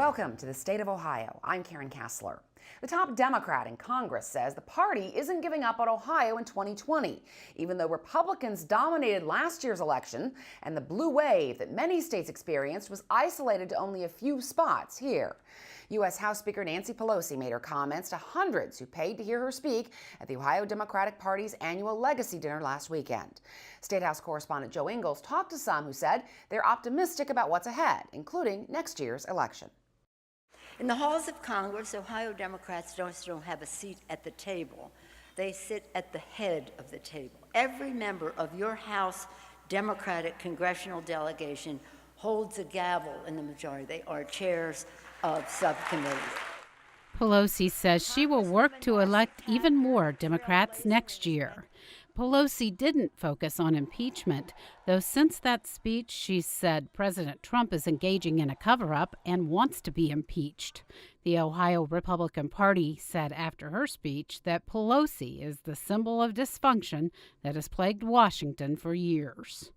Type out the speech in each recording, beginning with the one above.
Welcome to the state of Ohio. I'm Karen Kassler. The top Democrat in Congress says the party isn't giving up on Ohio in 2020, even though Republicans dominated last year's election and the blue wave that many states experienced was isolated to only a few spots here. U.S. House Speaker Nancy Pelosi made her comments to hundreds who paid to hear her speak at the Ohio Democratic Party's annual legacy dinner last weekend. State House correspondent Joe Ingles talked to some who said they're optimistic about what's ahead, including next year's election. In the halls of Congress, Ohio Democrats don't have a seat at the table. They sit at the head of the table. Every member of your House Democratic congressional delegation holds a gavel in the majority. They are chairs of subcommittees. Pelosi says she will work to elect even more Democrats next year. Pelosi didn't focus on impeachment, though since that speech she said President Trump is engaging in a cover-up and wants to be impeached. The Ohio Republican Party said after her speech that Pelosi is the symbol of dysfunction that has plagued Washington for years.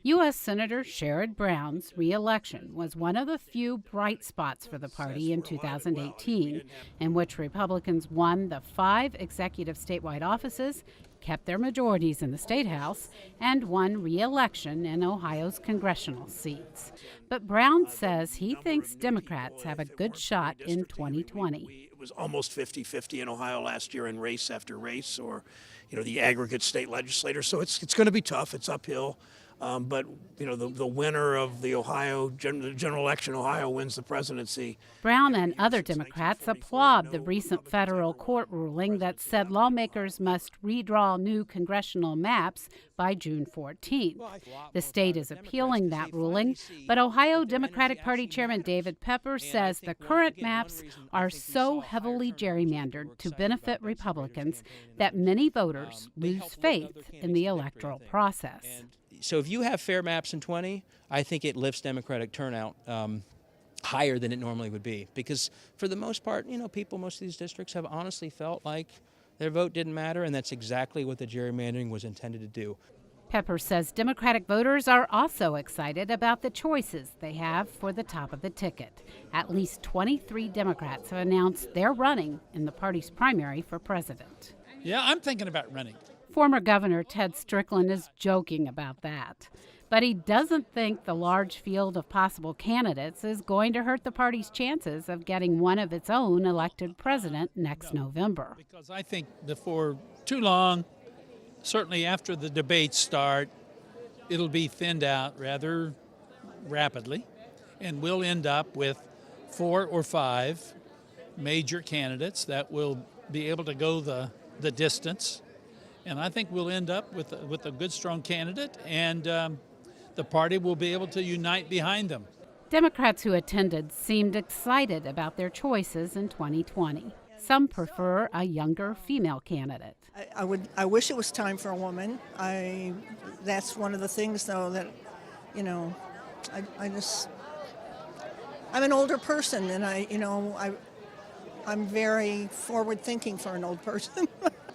U.S. Senator Sherrod Brown's re-election was one of the few bright spots for the party in 2018, in which Republicans won the 5 executive statewide offices, kept their majorities in the State House, and won re-election in Ohio's congressional seats. But Brown says he thinks Democrats have a good shot in 2020. It was almost 50-50 in Ohio last year in race after race, or the aggregate state legislator. So it's going to be tough. It's uphill. But the winner of the Ohio general election, Ohio wins the presidency. Brown and other Democrats applaud the recent federal court ruling that said lawmakers must redraw new congressional maps by June 14th. The state is appealing that ruling, but Ohio Democratic Party Chairman David Pepper says the current maps are so heavily gerrymandered to benefit Republicans that many voters lose faith in the electoral process. So if you have fair maps in 20, I think it lifts Democratic turnout higher than it normally would be. Because for the most part, people, most of these districts have honestly felt like their vote didn't matter, and that's exactly what the gerrymandering was intended to do. Pepper says Democratic voters are also excited about the choices they have for the top of the ticket. At least 23 Democrats have announced they're running in the party's primary for president. Yeah, I'm thinking about running. Former Governor Ted Strickland is joking about that. But he doesn't think the large field of possible candidates is going to hurt the party's chances of getting one of its own elected president next November. Because I think before too long, certainly after the debates start, it'll be thinned out rather rapidly, and we'll end up with 4 or 5 major candidates that will be able to go the distance. And I think we'll end up with a good, strong candidate, and the party will be able to unite behind them. Democrats who attended seemed excited about their choices in 2020. Some prefer a younger female candidate. I wish it was time for a woman. That's one of the things, though, that, I'm an older person, and I'm very forward-thinking for an old person.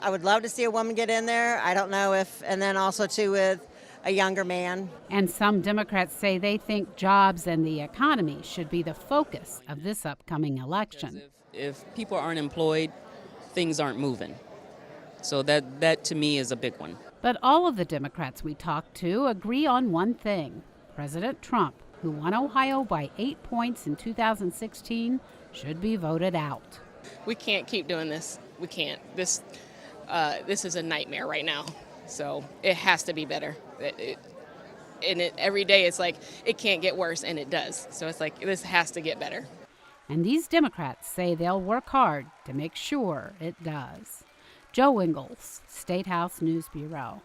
I would love to see a woman get in there. I don't know if, and then also too with a younger man. And some Democrats say they think jobs and the economy should be the focus of this upcoming election. If people aren't employed, things aren't moving. So that to me is a big one. But all of the Democrats we talked to agree on one thing. President Trump, who won Ohio by 8 points in 2016, should be voted out. We can't keep doing this. We can't. This is a nightmare right now. So it has to be better. Every day it's like it can't get worse, and it does. So it's like this has to get better. And these Democrats say they'll work hard to make sure it does. Joe Ingles, State House News Bureau.